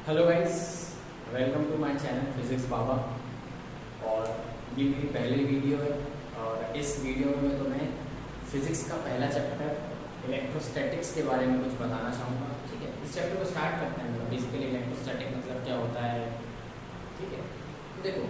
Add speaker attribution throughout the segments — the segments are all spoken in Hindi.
Speaker 1: Hello guys, welcome to my channel physics Baba. और ये मेरी पहली वीडियो है और इस वीडियो में तो मैं फिजिक्स का पहला चैप्टर इलेक्ट्रोस्टैटिक्स के बारे में कुछ बताना चाहूँगा। ठीक है, इस चैप्टर को स्टार्ट करते हैं। बेसिकली इलेक्ट्रोस्टैटिक मतलब क्या होता है। ठीक है, तो देखो,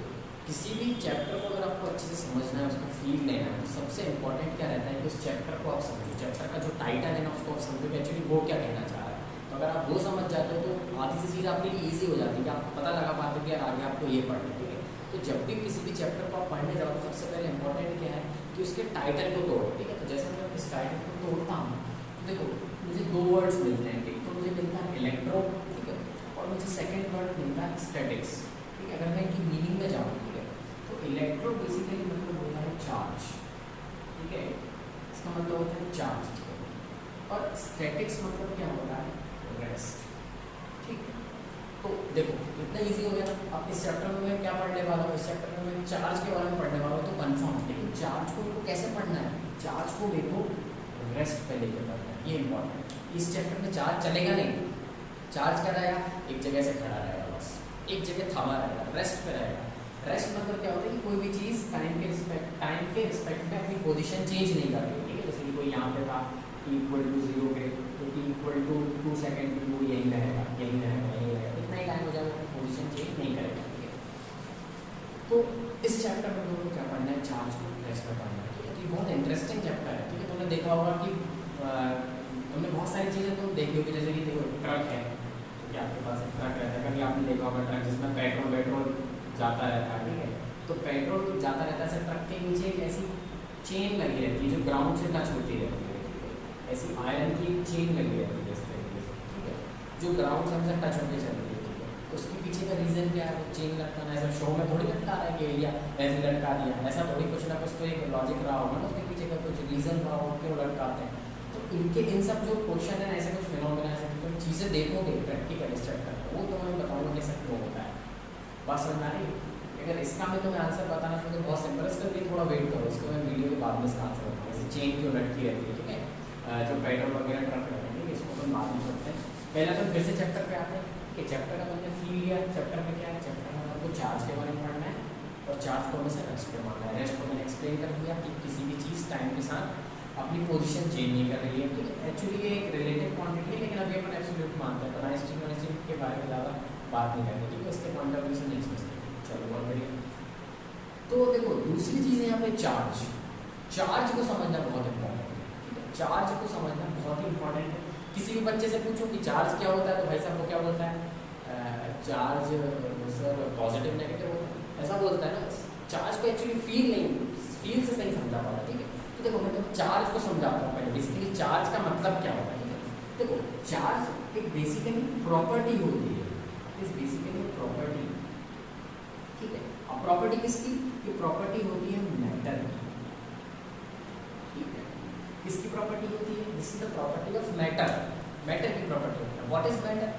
Speaker 1: किसी भी चैप्टर को अगर आपको अच्छे से समझना है, उसको फील लेना है, तो सबसे इंपॉर्टेंट क्या रहता है कि उस चैप्टर को आप समझो। चैप्टर का जो टाइटल है ना, उसको आप समझो कि एक्चुअली वो क्या कहना चाह रहा है। तो अगर आप वो समझ जाते हो तो आधी सी चीज़ आपके लिए ईजी हो जाती है कि आप पता लगा पाते हो कि यार आगे आपको ये पढ़ना है। ठीक है, तो जब भी किसी भी चैप्टर को आप पढ़ने जाओ तो सबसे पहले इंपॉर्टेंट क्या है कि उसके टाइटल को तोड़ो। ठीक है, तो जैसे मैं इस टाइटल को तोड़ता हूँ तो देखो, मुझे दो वर्ड्स मिलते हैं। एक तो मुझे मिलता है इलेक्ट्रो, ठीक है, और मुझे सेकेंड वर्ड मिलता है स्टैटिक्स। ठीक है, अगर मैं इनकी मीनिंग में जाऊँ, ठीक है, तो इलेक्ट्रो बेसिकली मतलब होता है चार्ज। ठीक है, इसका मतलब होता है चार्ज। और स्टैटिक्स मतलब क्या होता है, रेस्ट। ठीक है, तो देखो इतना इजी हो गया। अब इस चैप्टर में मैं क्या पढ़ने वाला हूँ, इस चैप्टर में मैं चार्ज के बारे में पढ़ने वाला हूँ। तो कंफर्म, लेकिन चार्ज को कैसे पढ़ना है, चार्ज को देखो रेस्ट पे लेके पढ़ना है, ये इंपॉर्टेंट। इस चैप्टर में चार्ज चलेगा नहीं, चार्ज क्या रहेगा, एक जगह से खड़ा रहेगा, बस एक जगह थमा रहेगा, रेस्ट पे रहेगा। रेस्ट मतलब क्या होता है कि कोई भी चीज़ टाइम के रिस्पेक्ट में अपनी पोजीशन चेंज नहीं कर रही। ठीक है, जैसे कि कोई यहाँ पे था इक्वल टू 0 के, तो इक्वल टू 2 सेकेंड पे वो यही रहेगा, यही रहेगा, यही रहेगा, इतना ही टाइम हो जाएगा, पोजीशन चेंज नहीं करेगा। ठीक है, तो इस चैप्टर में हम लोग क्या पढ़ना है, चार्ज को रेस्ट में पढ़ना है। ठीक है, तो ये बहुत इंटरेस्टिंग चैप्टर है। ठीक है, तुमने देखा होगा कि तुमने बहुत सारी चीज़ें तुम देखी होगी, जैसे कि देखो ट्रक है, क्योंकि आपके पास एक ट्रक रहता है, कभी आपने देखा होगा ट्रक जिसमें पेट्रोल जाता रहता है। ठीक है, तो पेट्रोल जाता रहता है, ट्रक के नीचे एक ऐसी चेन लगी रहती है जो ग्राउंड से टच होती रहती है। ऐसी आयरन की एक चेन लगी रहती है इस तरीके से। ठीक है, जो ग्राउंड से हमसे टच होकर चलती है। ठीक है, उसके पीछे का रीज़न क्या है, वो चेन लटकाना। ऐसा शो में थोड़ी लटका रहा है कि एरिया ऐसे लटका दिया, ऐसा थोड़ी, कुछ ना कुछ तो एक लॉजिक रहा होगा ना, उसके पीछे का कुछ रीज़न रहा होगा क्यों लटकाते हैं। तो इनके इन सब जो क्वेश्चन है, ऐसे कुछ फिनोमेना, ऐसे कुछ चीज़ें देखोगे प्रैक्टिकल स्ट्रक्चर, वो तो मैं बताऊँगा कि सब क्यों होता है। बात समझ आ रही है। अगर इसका मैं तुम्हें आंसर बताना चाहूँ तो बहुत सिंपल, इसका भी थोड़ा वेट करो, इसको मैं वीडियो के बाद में इसका आंसर बताऊँगा। जैसे चेन क्यों लटकी रहती है, ठीक है, जो पेट्रोल वगैरह ट्रक रहते हैं, इसको अपन बाद में करते हैं। पहले तो फिर से चैप्टर पे आते हैं कि चैप्टर का मैंने फील लिया। चैप्टर में क्या है, चैप्टर में आपको चार्ज के बारे में पढ़ना है और चार्ज को हमें रेस्ट पे मानना है। रेस्ट को मैंने एक्सप्लेन कर दिया कि किसी भी चीज़ टाइम के साथ अपनी पोजीशन चेंज नहीं कर रही है। ठीक है, एक्चुअली ये एक रिलेटिव क्वांटिटी है, लेकिन अभी अपन एब्सोल्यूट मानते हैं, तो आइंस्टीन के बारे में ज़्यादा बात नहीं करते। ठीक है, इसके पॉइंट ऑफ व्यू से नहीं समझते। चलो बहुत बढ़िया। तो देखो दूसरी चीज़ है यहाँ पे चार्ज। चार्ज को समझना बहुत इंपॉर्टेंट है। ठीक है, चार्ज को समझना बहुत ही इंपॉर्टेंट है। किसी भी बच्चे से पूछो कि चार्ज क्या होता है, तो भाई साहब वो क्या बोलता है, चार्ज सर पॉजिटिव नेगेटिव होता है, ऐसा बोलता है ना। चार्ज को एक्चुअली फील से नहीं समझा पा रहा। ठीक है, तो देखो मैं तो चार्ज को समझाता हूँ पहले। बेसिकली चार्ज का मतलब क्या होता है। ठीक है, देखो चार्ज एक बेसिकली प्रॉपर्टी होती है, इस बेसिकली प्रॉपर्टी। ठीक है, अब प्रॉपर्टी किसकी, ये प्रॉपर्टी होती है मैटर की। ठीक है, किसकी प्रॉपर्टी होती है, this is the property of matter. Matter की प्रॉपर्टी होती है। व्हाट इज मैटर,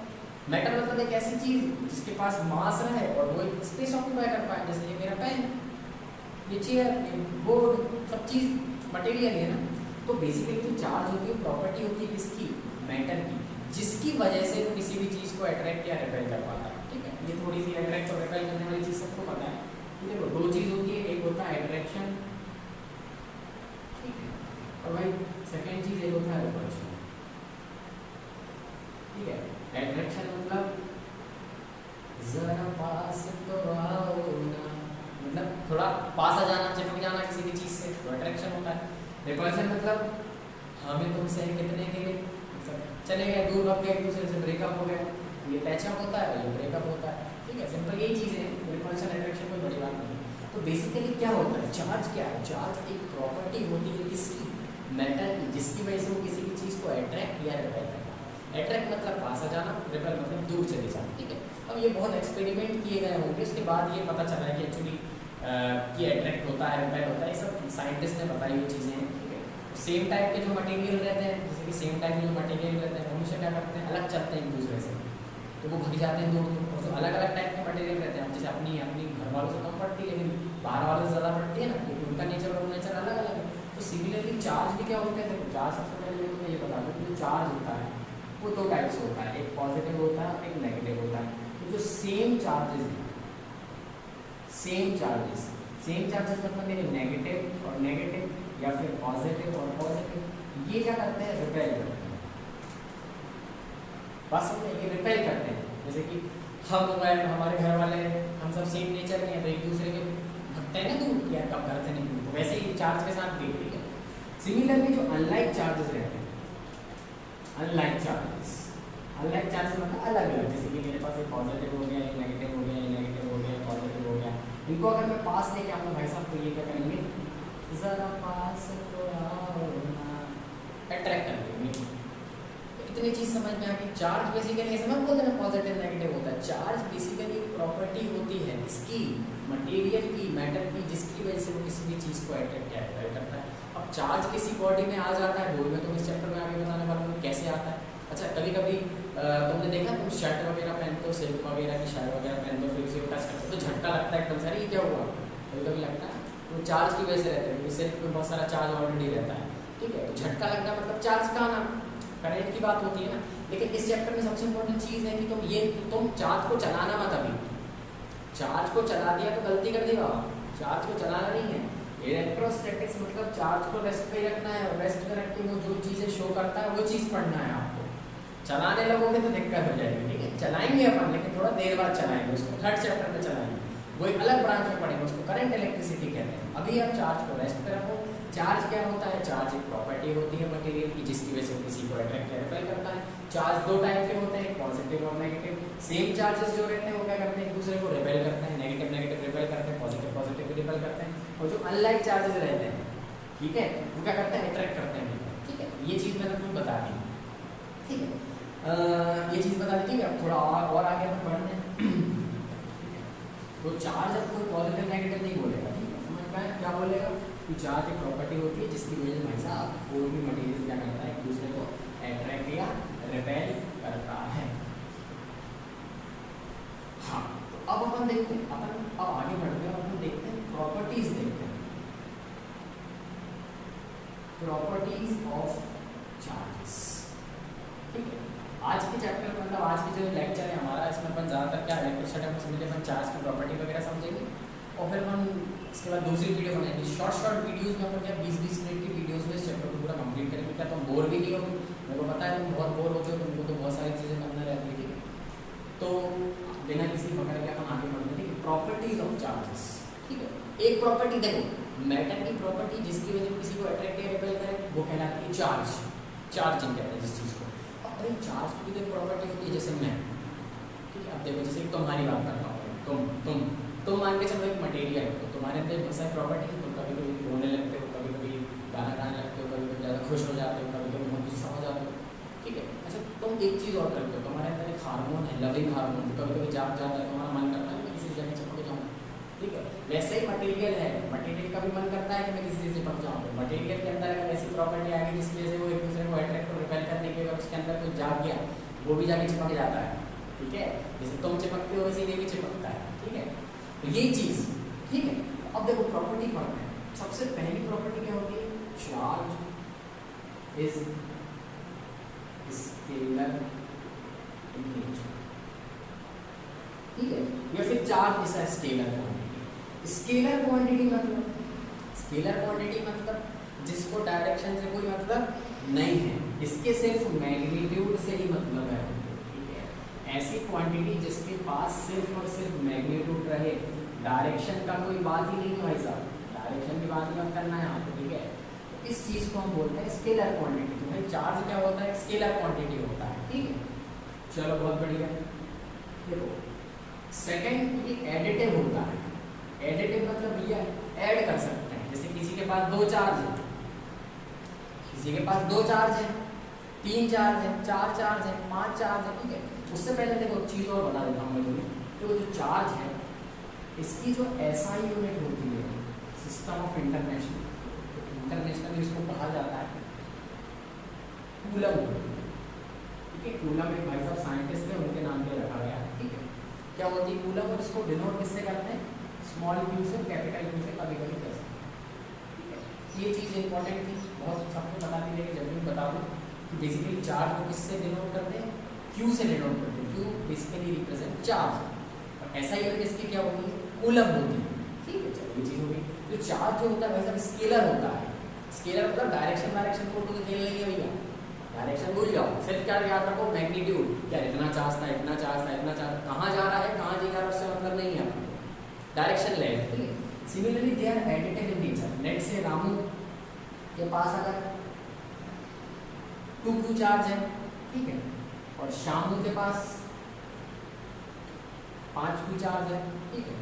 Speaker 1: मैटर मतलब एक ऐसी चीज जिसके पास मास रहे और वो एक स्पेस ऑक्यूपाई कर पाए। जैसे ये मेरा पेन, ये चेयर, ये बोर्ड, सब चीज मटेरियल है ना। तो बेसिकली जो चार्ज होती है प्रॉपर्टी होती है किसकी, मैटर की, जिसकी वजह से वो किसी भी चीज को अट्रैक्ट या रिपेल कर पाता है। ठीक है, ये थोड़ी सी अट्रैक्ट और रिपेल करने वाली चीज सबको पता है। देखो दो चीज होती है, एक होता है अट्रैक्शन, ठीक है, और भाई सेकेंड चीज एक होता है रिपल्शन। ठीक है, अट्रैक्शन मतलब जरा पास तो आओ ना, मतलब थोड़ा पास आ जाना, चिपक जाना किसी भी चीज से, तो अट्रैक्शन होता है। रिपल्शन मतलब हमें तुमसे कितने के लिए चले गए, दूर भाग गए, एक दूसरे से ब्रेकअप हो गया, ये पैचअप होता है, ये ब्रेकअप होता है। ठीक है, सिंपल यही चीज़ है, रिपल्शन अट्रैक्शन कोई बड़ी बात नहीं है। तो बेसिकली क्या होता है, चार्ज क्या है, चार्ज एक प्रॉपर्टी होती है किसकी, मैटर की, जिसकी वजह से वो किसी भी चीज़ को अट्रैक्ट या रिपेल करता है। अट्रैक्ट मतलब पास आ जाना, रिपेल मतलब दूर चले जाना। ठीक है, अब ये बहुत एक्सपेरिमेंट किए गए होंगे, उसके बाद ये पता चला है कि एक्चुअली कि अट्रैक्ट होता है, रिपेल होता है, ये सब साइंटिस्ट ने बताई हुई चीज़ें हैं। सेम टाइप के जो मटेरियल रहते हैं, जैसे कि सेम टाइप के जो मटेरियल रहते हैं हमेशा क्या करते हैं, अलग चलते हैं एक दूसरे से, तो वो भग जाते हैं दूर दूर। और जो अलग अलग टाइप के मटेरियल रहते हैं, जैसे अपनी घर वालों से कम पड़ती है लेकिन बाहर वालों से ज़्यादा पड़ती है ना, क्योंकि उनका नेचर और नेचर अलग अलग है। तो सिमिलरली चार्ज भी क्या होता है, देखो चार्ज सबसे पहले मैं ये बता दूँ कि जो चार्ज होता है वो दो टाइप्स होता है, एक पॉजिटिव होता है एक नेगेटिव होता है। तो जो सेम चार्जेस हैं, सेम चार्जेस मतलब मेरे नेगेटिव और नेगेटिव या फिर पॉजिटिव और पॉजिटिव, ये क्या करते हैं, रिपेल करते हैं। बस ये रिपेल करते हैं। जैसे कि हम हो गए, हमारे घर वाले, हम सब सेम नेचर के हैं, तो एक दूसरे के भगते हैं ना, दूर यार कब घर से निकलूं, तो वैसे ही चार्ज के साथ भी ठीक है। सिमिलरली जो अनलाइक चार्जेस रहते हैं, अनलाइक चार्जेस मतलब अलग अलग, जैसे कि मेरे पास एक पॉजिटिव हो गया, एक नेगेटिव हो गया, एक नेगेटिव हो गया, पॉजिटिव हो गया, इनको अगर मैं पास लेके आऊँ भाई साहब, तो ये क्या करेंगे, जरा पास तो आओ ना, अट्रैक्ट करेंगे। इतनी चीज समझ में आ गई। चार्ज बेसिकली ऐसे मत बोलते ना पॉजिटिव नेगेटिव होता है। चार्ज बेसिकली प्रॉपर्टी होती है इसकी, मटेरियल की, मैटर की, जिसकी वजह से वो किसी भी चीज को अट्रैक्ट करता है। अब चार्ज किसी बॉडी में आ जाता है, बोल में तो इस चैप्टर में आगे बताने वाला हूँ कैसे आता है। अच्छा, कभी कभी तुमने देखा, तुम शर्ट वगैरह पहनते हो, सिल्क वगैरह की शर्ट वगैरह पहनते हो, फिर उसे टच करते हो तो झटका लगता है एकदम से, अरे ये क्या हुआ। कभी कभी लगता है वो चार्ज की वजह से रहता है, क्योंकि सिल्क में बहुत सारा चार्ज ऑलरेडी रहता है, ठीक है। तो झटका लगना मतलब चार्ज का आना, करंट की बात होती है ना। लेकिन इस चैप्टर में सबसे इम्पोर्टेंट चीज़ है कि तुम चार्ज को चलाना मत। अभी चार्ज को चला दिया तो गलती कर देगा, चार्ज को चलाना नहीं है। इलेक्ट्रोस्टैटिक्स मतलब चार्ज को रेस्ट पे रखना है, और रेस्ट पे रख के वो जो चीज़ें शो करता है वो चीज़ पढ़ना है आपको। चलाने लगोगे तो दिक्कत हो जाएगी, ठीक है। चलाएंगे अपन, लेकिन थोड़ा देर बाद चलाएंगे उसको, थर्ड चैप्टर में चलाएंगे, वो एक अलग ब्रांच में पढ़ेंगे, उसको करंट इलेक्ट्रिसिटी कहते हैं। अभी आप चार्ज को रेस्ट पे रखो। चार्ज क्या होता है, चार्ज एक प्रॉपर्टी होती है मटेरियल की, जिसकी वजह से किसी को अट्रैक्ट या रिपेल करता है। चार्ज दो टाइप के होते हैं, पॉजिटिव और नेगेटिव। सेम चार्जेस जो रहते हैं वो क्या करते हैं, एक दूसरे को रिपेल करते हैं, नेगेटिव रिपेल करते हैं, पॉजिटिव रिपेल करते हैं। और जो अनलाइक चार्जेस रहते हैं, ठीक है, वो क्या करते हैं, अट्रैक्ट करते हैं, ठीक है। ये चीज़ मैंने तुम्हें बता दी, ठीक है। ये चीज़ बता दी, ठीक है। अब थोड़ा और आगे अपन बढ़ते हैं। तो चार्ज अब कोई पॉजिटिव नेगेटिव नहीं बोलेगा, ठीक है, समझ पाए क्या बोलेगा कि चार्ज एक प्रॉपर्टी होती है जिसकी वजह से भाई साहब कोई भी मटेरियल क्या करता है, एक दूसरे को अट्रैक्ट या रिपेल करता है। हाँ, तो अब अपन देखते हैं, अब आगे बढ़ते हैं, अपन देखते हैं प्रॉपर्टीज, देखते हैं प्रॉपर्टीज ऑफ चार्जेस, ठीक है। आज के चैप्टर मतलब आज की जो लेक्चर है हमारा, इसमें अपन ज़्यादातर क्या इलेक्ट्रोस्टैटिक्स में अपन चार्ज की प्रॉपर्टी वगैरह समझेंगे, और फिर अपन इसके बाद दूसरी वीडियो बनाएंगे। शॉर्ट वीडियोस में अपन क्या 20-20 मिनट की वीडियोस में इस चैप्टर को पूरा कंप्लीट करेंगे। क्या तुम बोर भी नहीं होगे, मेरे को पता है तुम बहुत बोर होते हो, तुमको तो बहुत सारी चीज़ें करना रहती है, तो बिना किसी पकड़ के अपन आगे बढ़ते हैं। प्रॉपर्टीज ऑफ चार्जेस, ठीक है। एक प्रॉपर्टी देखो, मैटर की प्रॉपर्टी जिसकी वजह से किसी को अट्रैक्ट या रिपेल करे, वो कहलाती है चार्ज, चार्जिंग कहते हैं जिस चीज़ को। अरे चार्ज की भी प्रॉपर्टी होती है, जैसे मैं, ठीक है। अब देखो, जैसे कि तुम्हारी बात करता हूँ, तुम मान के चलो एक मटेरियल है, तो तुम्हारे अंदर बहुत सारी प्रॉपर्टी है। तुम कभी कभी रोने लगते हो, कभी कभी गाना गाने लगते हो, कभी कभी ज़्यादा खुश हो जाते हो, कभी कभी बहुत गुस्सा हो जाते हो, ठीक है। अच्छा, तुम एक चीज़ और करते हो, तुम्हारे अंदर एक हार्मोन है, लविंग हार्मोन, कभी कभी जाग जाता है, तुम्हारा मन करता है मैं किसी जगह चिपक जाऊँ, ठीक है। वैसे ही मटेरियल है, मटेरियल का भी मन करता है कि मैं किसी से चिपक जाऊँ। मटेरियल के अंदर अगर ऐसी प्रॉपर्टी आ गई जिसकी वजह से वो एक दूसरे को अट्रैक्ट और रिपेल करने के बाद उसके अंदर कुछ जाग गया, वो भी जाके चिपक जाता है, ठीक है। जैसे तुम चिपकते हो वैसे ये भी चिपकता है, ठीक है। तो यही चीज़, ठीक है। अब देखो प्रॉपर्टी पढ़ते हैं। सबसे पहली प्रॉपर्टी क्या होती है, charge is scalar in nature, ठीक है। या फिर charge is a scalar quantity. Scalar quantity मतलब जिसको डायरेक्शन से कोई मतलब नहीं है, इसके सिर्फ मैग्नीट्यूड से ही मतलब है, ठीक है। ऐसी क्वांटिटी जिसके पास सिर्फ और सिर्फ मैग्नीट्यूड रहे, डायरेक्शन का कोई बात ही नहीं है भाई साहब, डायरेक्शन की बात ही मत करना है आपको, ठीक है। तो इस चीज़ को हम बोलते हैं स्केलर क्वांटिटी। तो भाई चार्ज क्या होता है, स्केलर क्वांटिटी होता है, ठीक है। चलो बहुत बढ़िया। देखो सेकेंड, ये एडिटिव होता है। एडिटिव मतलब ये ऐड कर सकते हैं। जैसे किसी के पास 2 चार्ज है, किसी के पास 2 चार्ज है, 3 चार्ज है, 4 चार्ज है, 5 चार्ज है, ठीक है। उससे पहले देखो चीज़ और बता देता हूँ मैं तुम्हें, तो जो चार्ज है इसकी जो एसआई यूनिट होती है, सिस्टम ऑफ इंटरनेशनल इसको कहा जाता है कूलम, ठीक है। कूलम एक भाई साहब साइंटिस्ट है, उनके नाम पे रखा गया, ठीक है। क्या होती है कूलम, और इसको डिनोट किससे करते हैं, स्मॉल क्यू से, कैपिटल क्यू से कभी कभी कर सकते हैं, ठीक है। ये चीज़ इंपॉर्टेंट थी, बहुत सबको बता दी, लेकिन जब भी बता दूँ कि बेसिकली चार्ज को किससे डिनोट करते हैं, क्यू से डिनोट करते हैं। Q बेसिकली रिप्रेजेंट चार्ज, और SI यूनिट इसकी क्या होती है, कूलम होती है। ठीक है, चलो ये चीज होगी। तो चार्ज जो होता है वैसा स्केलर होता है। स्केलर मतलब डायरेक्शन को तो खेल नहीं है भैया, डायरेक्शन भूल जाओ, सिर्फ क्या याद रखो, मैग्नीट्यूड, क्या इतना चार्ज था, इतना चार्ज था, इतना चार्ज, कहाँ जा रहा है, कहाँ जा रहा है, उससे मतलब नहीं है आपको, डायरेक्शन ले। ठीक है, similarly they are additive in nature. Let's say Ramu के पास अगर 2Q चार्ज है, ठीक है, और शामू के पास 5Q चार्ज है, ठीक है,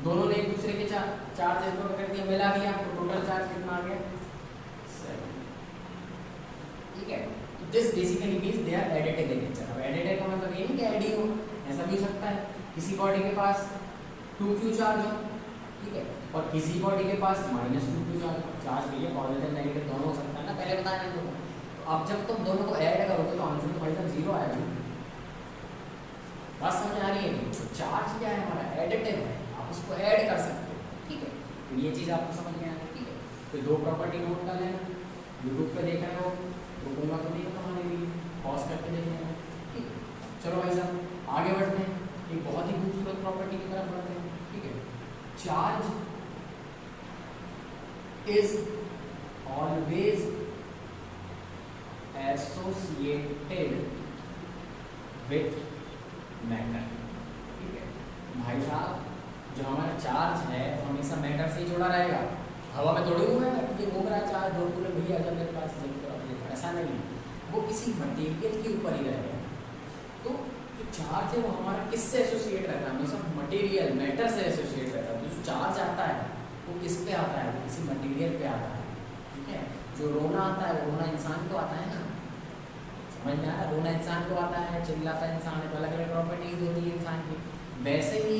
Speaker 1: दोनों ने एक दूसरे के चार्जेस को कर दिया, मिला दिया, तो टोटल चार्ज कितना आ गया, 7। ठीक है, this basically means they are additive in nature. अब एडिटिव का मतलब ये नहीं कि एडी हो, ऐसा भी हो सकता है किसी बॉडी के पास 2Q चार्ज हो, ठीक है, और किसी बॉडी के पास -2Q चार्ज भी है, पॉजिटिव नेगेटिव दोनों हो सकता है ना, पहले बताया ना तुमको। तो अब जब तुम दोनों को ऐड करोगे तो आंसर तो भाई साहब 0 आएगा। बात समझ आ रही है? तो चार्ज क्या है हमारा, एडिटिव है, आप उसको ऐड कर सकते हो। ठीक है, तो ये चीज़ आपको समझ में आ गई। ठीक है, तो 2 प्रॉपर्टी नोट कर लेना, यूट्यूब पे देख रहे हो तो बोलूँगा तो नहीं कमाने भी, पॉज करके देख लेना। ठीक है, चलो भाई साहब आगे बढ़ते हैं, एक बहुत ही खूबसूरत प्रॉपर्टी की तरफ बढ़ते हैं। ठीक है, charge is always associated with matter. ठीक है भाई साहब, जो हमारा चार्ज है वो हमेशा मैटर से ही जुड़ा रहेगा, हवा में थोड़ी घूमेगा कि घूम रहा है चार्ज, दो कूलर भैया जब मेरे पास ऐसा नहीं है, वो किसी मटेरियल के ऊपर ही रहेगा। तो जो चार्ज है वो हमारा किससे एसोसिएट रहता है, हमेशा मटेरियल, मैटर से एसोसिएट रहता है। तो जो चार्ज आता है वो किस पे आता है, वो किसी मटेरियल पे आता है। ठीक है, जो रोना आता है वो रोना इंसान को आता है ना, समझ में आया, रोना इंसान को आता है, चिल्लाता इंसान है, तो अलग अलग प्रॉपर्टीज होती है इंसान की। वैसे ही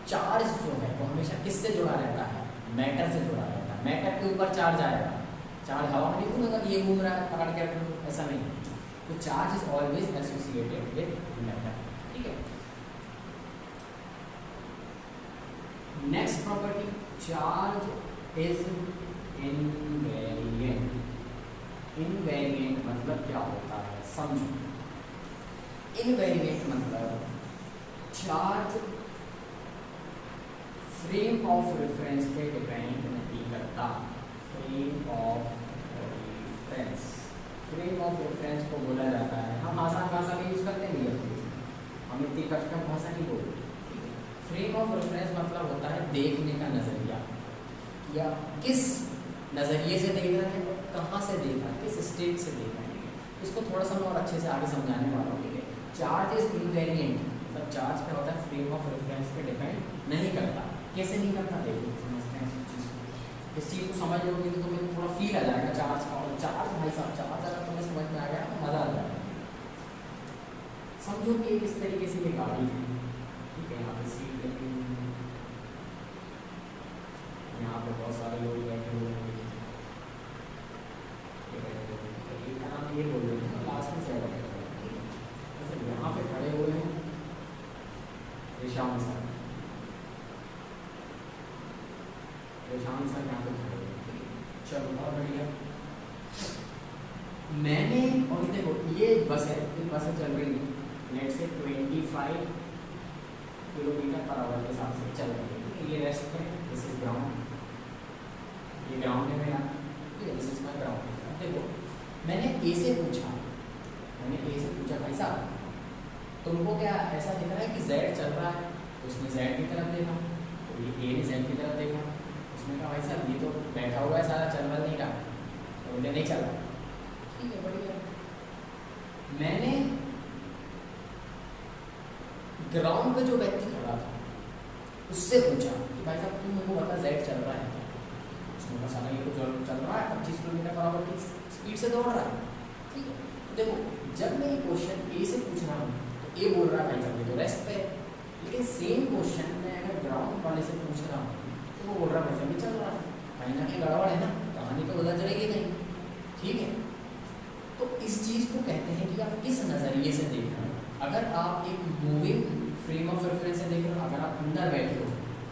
Speaker 1: चार्ज जो है वो हमेशा किससे जुड़ा रहता है, मैटर से जुड़ा रहता है। मैटर के ऊपर चार्ज आएगा, चार्ज हवा में नहीं घूमेगा कि ये घूम रहा है पकड़ के रख लो, ऐसा नहीं। तो charge is always associated with matter. ठीक है, next property, charge is invariant. Invariant मतलब क्या होता है, समझो। इनवेरिएंट मतलब चार्ज फ्रेम ऑफ रेफरेंस पे डिपेंड नहीं करता। Frame of reference, frame of reference को बोला जाता है, हम आसान भाषा में यूज करते हैं, हम इतनी कष्टम भाषा नहीं बोलते। फ्रेम ऑफ रेफरेंस मतलब होता है देखने का नजरिया, या किस नजरिए से देख रहे हैं, कहाँ से देख रहे हैं, किस स्टेट से देख रहे हैं। इसको थोड़ा सा मैं और अच्छे से आगे समझाने वाला हूँ। ठीक है, चार्ज इज इनवेरिएंट मतलब चार्ज क्या होता है, फ्रेम ऑफ रेफरेंस पे डिपेंड नहीं करता। कैसे नहीं करता, देखो समझते हैं इस चीज़ को। इस चीज़ को समझ लोगे तो तुम्हें थोड़ा फील आ जाएगा चार्ज का। और चार्ज भाई साहब, चार्ज अगर तुम्हें समझ में आ गया तो मज़ा आ जाएगा। समझो कि इस तरीके से ये गाड़ी है, ठीक है, यहाँ पे सीट लगी हुई है, यहाँ पे बहुत सारे लोग बैठे हुए हैं, एक नाम ये बोल रहे हैं लास्ट में से जैसे यहाँ पे खड़े हुए हैं ईशान सर, ईशान सर यहाँ पे खड़े हुए। चलो बहुत बढ़िया। मैंने और देखो ये बस है, बसें चल रही है, लेट से 25 किलोमीटर पर आवर के हिसाब से चल रही है। ये रेस्ट पे, दिस इज ग्राउंड, ये ग्राउंड है मेरा, ठीक है, दिस इज माय ग्राउंड। देखो मैंने ए से पूछा, भाई साहब तुमको क्या ऐसा दिख रहा है कि जेड चल रहा है, तो उसने जेड की तरफ देखा, तो ये ए ने जेड की तरफ देखा, उसने कहा भाई साहब ये तो बैठा हुआ है सारा, चल नहीं रहा, तो मुझे नहीं चल रहा। ठीक है, बढ़िया। मैंने ग्राउंड पे जो व्यक्ति खड़ा था उससे पूछा कि भाई साहब तुम मेरे को बता जेड चल रहा है क्या, उसने कहा साला ये तो चल रहा है 25 किलोमीटर पर आवर की स्पीड से दौड़ रहा है। ठीक है, तो देखो जब मैं ये क्वेश्चन ए से पूछ रहा हूँ तो ए बोल रहा है भाई साहब ये तो रेस्ट पे, लेकिन सेम क्वेश्चन मैं अगर ग्राउंड वाले से पूछ रहा हूँ तो वो बोल रहा है भाई साहब ये चल रहा है, कहीं ना कहीं गड़बड़ है ना, कहानी तो बदल जाएगी नहीं। ठीक है, तो इस चीज़ को कहते हैं कि आप किस नज़रिए से देख रहे हैं। अगर आप एक मूविंग फ्रेम ऑफ रेफरेंस से देख रहे हो, अगर आप अंदर बैठे हो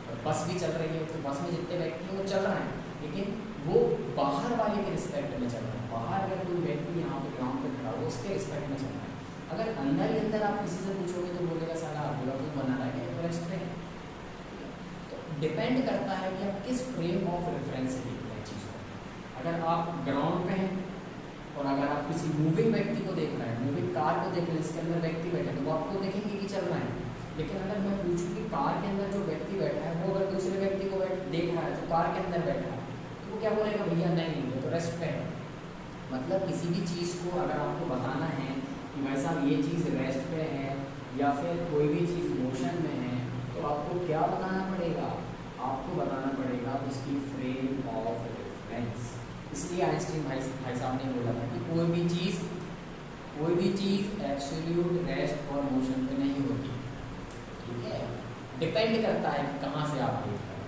Speaker 1: और बस भी चल रही है तो बस में जितने व्यक्ति हैं वो चल रहे हैं, लेकिन वो बाहर वाले के रिस्पेक्ट में चल रहा है। बाहर अगर कोई व्यक्ति यहाँ पे ग्राउंड पे खड़ा हो उसके रिस्पेक्ट में चल रहा है। अगर अंदर ही अंदर आप किसी से पूछोगे तो बोलेगा सारा आपका कुछ बना रहा है क्या रेस्ट पे। तो डिपेंड करता है कि आप किस फ्रेम ऑफ रेफरेंस से देखते हैं चीज़ को। अगर आप ग्राउंड पे हैं और अगर आप किसी मूविंग व्यक्ति को देख रहे हैं, मूविंग कार को देख रहे हैं जिसके अंदर व्यक्ति बैठे हैं, तो वो आपको देखेंगे कि चल रहा है। लेकिन अगर मैं पूछूं कि कार के अंदर जो व्यक्ति बैठा है वो अगर दूसरे व्यक्ति को देख रहा है जो कार के अंदर बैठा है, तो वो क्या बोलेगा, भैया नहीं ये तो रेस्ट पे है। मतलब किसी भी चीज़ को अगर आपको बताना है कि भाई साहब ये चीज़ रेस्ट पे है या फिर कोई भी चीज़ मोशन में है, तो आपको क्या बताना पड़ेगा, आपको बताना पड़ेगा उसकी फ्रेम ऑफ रेफरेंस। इसलिए आइंस्टीन भाई साहब ने बोला था कि कोई भी चीज़ एब्सोल्यूट रेस्ट और मोशन पे नहीं होती। ठीक है, डिपेंड करता है कि कहाँ से आप देख रहे हो।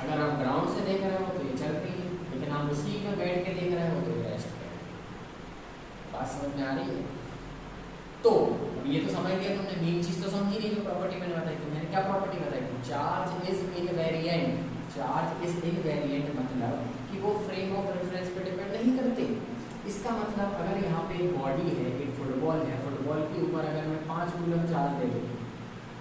Speaker 1: अगर आप ग्राउंड से देख रहे हो तो ये चल रही है, लेकिन आप उसी में बैठ के देख रहे हो तो ये रेस्ट पे है। बात समझ में आ रही है? तो ये तो समझ लिया तुमने, मेन चीज़ तो समझी नहीं जो प्रॉपर्टी मैंने बताई थी। मैंने क्या प्रॉपर्टी बताई थी, charge is invariant. Charge is invariant मतलब कि वो फ्रेम ऑफ रेफरेंस पे डिपेंड नहीं करते। इसका मतलब अगर यहाँ पे एक बॉडी है, एक फुटबॉल है, फुटबॉल के ऊपर अगर मैं 5 कूलम चार्ज दे दूँ,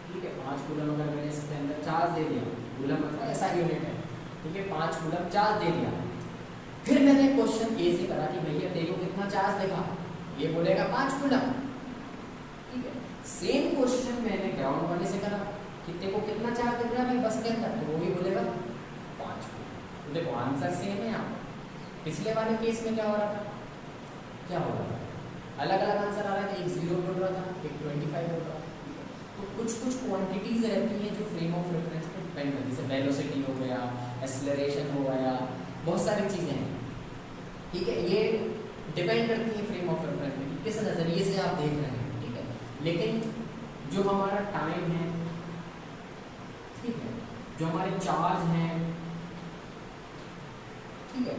Speaker 1: ठीक है, 5 कूलम अगर मैंने इसके अंदर चार्ज दे दिया, कूलम मतलब ऐसा यूनिट है, ठीक है, 5 कूलम चार्ज दे दिया। फिर मैंने क्वेश्चन ए से करा कि भैया देखो कितना चार्ज देखा, ये बोलेगा 5 कूलम। ठीक है, सेम क्वेश्चन मैंने ग्राउंड वाले से करा कि देखो कितना चार्ज दिख रहा है भाई बस के अंदर, तो वो भी बोलेगा 5 कूलम। तो देखो आंसर सेम है यहाँ। पिछले वाले केस में क्या हो रहा था, अलग अलग आंसर आ रहा था, एक 0 बोल रहा था, एक 25 बोल रहा था। तो कुछ क्वांटिटीज रहती हैं जो फ्रेम ऑफ रेफरेंस पे डिपेंड करती है, जैसे वेलोसिटी हो गया, एक्सेलरेशन हो गया, बहुत सारी चीज़ें हैं। ठीक है, ये डिपेंड करती है फ्रेम ऑफ रेफरेंस में किस नज़रिए से आप देख रहे हैं। ठीक है, लेकिन जो हमारा टाइम है, ठीक है, जो हमारे चार्ज हैं, ठीक है,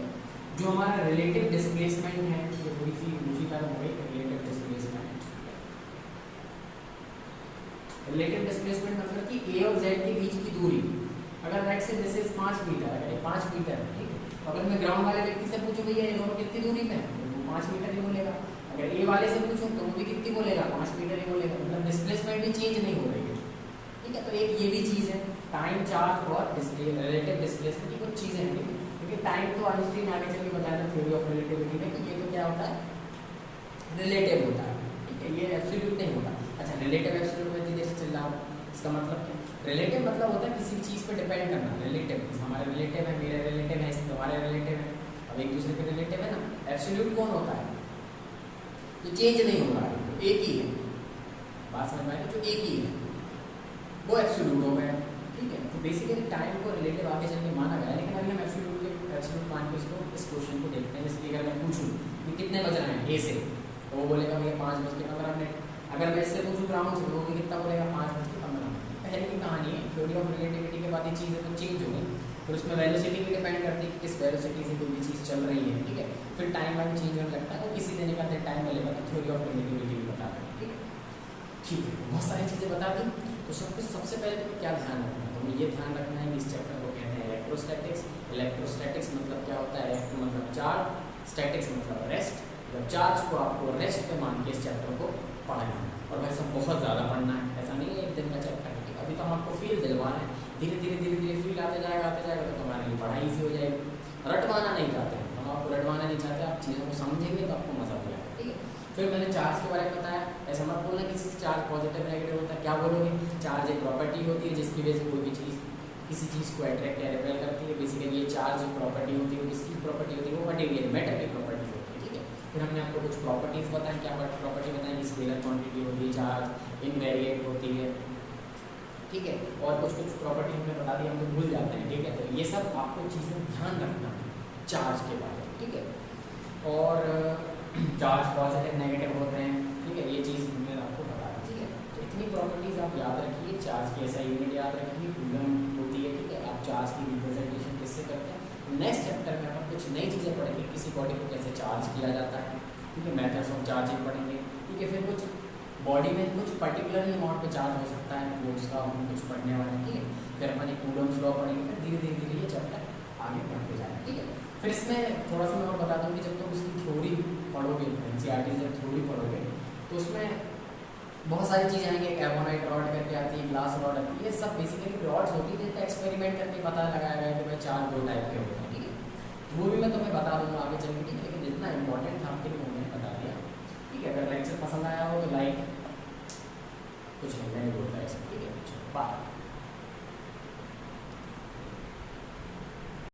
Speaker 1: जो हमारा रिलेटिव डिस्प्लेसमेंट है, ये थोड़ी सी ऊंची तरह हो गई, रिलेटिव डिस्प्लेसमेंट। रिलेटिव डिस्प्लेसमेंट मतलब कि ए और जेड के बीच की दूरी। अगर let's say this is 5 metre है, 5 मीटर, ठीक है, तो अगर मैं ग्राउंड वाले व्यक्ति से पूछूं भैया ये दोनों कितनी दूरी पे है, तो 5 मीटर ही बोलेगा। अगर ए वाले से पूछूं तो वो भी कितनी बोलेगा, 5 मीटर ही बोलेगा। मतलब डिस्प्लेसमेंट भी चेंज नहीं हो रही है। ठीक है, तो एक ये भी चीज़ है, टाइम, चार्ज और रिलेटिव डिस्प्लेसमेंट की कुछ चीज़ें हैं। क्योंकि टाइम तो आइंस्टीन आगे चल के बताया था थ्योरी ऑफ रिलेटिविटी में कि ये तो क्या होता है, रिलेटिव होता है। ठीक है, ये एब्सोल्यूट नहीं होता। अच्छा, रिलेटिव एब्सोल्यूट में धीरे से चल रहा हूँ, इसका मतलब क्या, रिलेटिव मतलब होता है किसी चीज़ पे डिपेंड करना। रिलेटिव, हमारे रिलेटिव है, मेरे रिलेटिव है, तुम्हारे रिलेटिव है, अब एक दूसरे के रिलेटिव है ना। एब्सोल्यूट कौन होता है, जो चेंज नहीं हो रहा है, तो एक ही है। बात समझ में आई, जो एक ही है वो एब्सोल्यूट हो गया। ठीक है, तो बेसिकली टाइम को रिलेटिव आगे चल के माना गया, लेकिन अभी हम एब्सोल्यूट मान के इसको इस क्वेश्चन को देखते हैं। इसलिए अगर मैं पूछूं कि कितने बज रहे हैं ए से, तो वो बोलेगा भैया 5:15। अगर मैं इससे पूछूं ग्राउंड से, तो वो भी कितना बोलेगा, 5:15। पहले की कहानी है, थ्योरी ऑफ रिलेटिविटी के बाद ये चीज़ें तो चेंज हो गई। फिर उसमें वेलोसिटी भी डिपेंड करती है कि किस वेलोसिटी से कोई भी चीज़ चल रही है। ठीक है, फिर टाइम वाइम चेंज होने लगता है, वो किसी दिन का टाइम मिलेगा तो थ्योरी ऑफ रिलेटिविटी भी बता दें। ठीक है, ठीक है, बहुत सारी चीज़ें बता दी। तो सबसे पहले तुम्हें क्या ध्यान रखना है, तुम्हें ये ध्यान रखना है कि इस चैप्टर को कहते हैं इलेक्ट्रोस्टैटिक्स। इलेक्ट्रोस्टैटिक्स मतलब क्या होता है, इलेक्ट्रो मतलब चार्ज, स्टैटिक्स मतलब रेस्ट। जब चार्ज को आपको रेस्ट पे मान के इस चैप्टर को पढ़ना है, और वैसे बहुत ज़्यादा पढ़ना है, ऐसा नहीं है एक दिन का चैप्टर है। अभी तो हम आपको फील दिलवा रहे हैं, धीरे धीरे फील आते जाएगा तो तुम्हारे लिए पढ़ाई ईजी हो जाएगी। रटवाना नहीं चाहते हम आपको, रटवाना नहीं चाहते, आप चीज़ों को समझेंगे तो आपको मजा आएगा। ठीक है, फिर मैंने चार्ज के बारे में बताया। ऐसा मत बोलना कि चार्ज पॉजिटिव नेगेटिव होता है, क्या बोलोगे, चार्ज एक प्रॉपर्टी होती है जिसकी वजह से कोई भी चीज़ किसी चीज़ को अट्रैक्ट या रिपेल करती है। बेसिकली ये चार्ज एक प्रॉपर्टी होती है, किसकी प्रॉपर्टी होती है, वो मटेरियल मैटर की प्रॉपर्टी होती है। ठीक है, फिर हमने आपको कुछ प्रॉपर्टीज़ बताएं, क्या प्रॉपर्टी बताएं, स्केलर क्वांटिटी होती है, चार्ज इनवेरिएंट होती है। ठीक है, और कुछ प्रॉपर्टी हमने बता दी, हम तो भूल जाते हैं। ठीक है, तो ये सब आपको चीज़ें ध्यान रखना है चार्ज के बारे में। ठीक है, और चार्ज पॉजिटिव नेगेटिव होते हैं। ठीक है, ये चीज़ हमने आपको बता दी। ठीक है, तो इतनी प्रॉपर्टीज़ आप याद रखिए। चार्ज की ऐसा यूनिट याद रखिए, कूलम होती है। ठीक है, आप चार्ज की रिप्रेजेंटेशन किससे करते हैं। नेक्स्ट चैप्टर में हम कुछ नई चीज़ें पढ़ेंगे, किसी बॉडी को कैसे चार्ज किया जाता है। ठीक है, मेथड्स ऑफ चार्जिंग पढ़ेंगे। ठीक है, फिर कुछ बॉडी में कुछ पर्टिकुलर ही अमाउंट पे चार्ज हो सकता है, वो उसका हम कुछ पढ़ने वाले हैं। ठीक है, फिर अपन एक कूलम्स लॉ पढ़ेंगे, फिर धीरे धीरे ये चैप्टर आगे बढ़ते जाएगा। ठीक है, फिर इसमें थोड़ा सा मैं और बता दूँ कि जब तुम इसकी थ्योरी पढ़ोगे, एनसीईआरटी जब थ्योरी पढ़ोगे, तो उसमें बहुत सारी चीज़ें आएंगी, एबोनाइट रॉड करके आती है, ग्लास रॉड आती है, ये सब बेसिकली रॉड्स होती है जिनका एक्सपेरिमेंट करके पता लगाया गया कि भाई चार दो टाइप के होते हैं, ठीक है। वो भी मैं तुम्हें बता दूंगा आगे चल के, ठीक है, लेकिन जितना इंपॉर्टेंट था आपके लिए मैंने बता दिया, ठीक है। अगर लेक्चर पसंद आया हो तो लाइक कुछ नहीं, मैं नहीं बोलता ऐसा, ठीक है, बाय।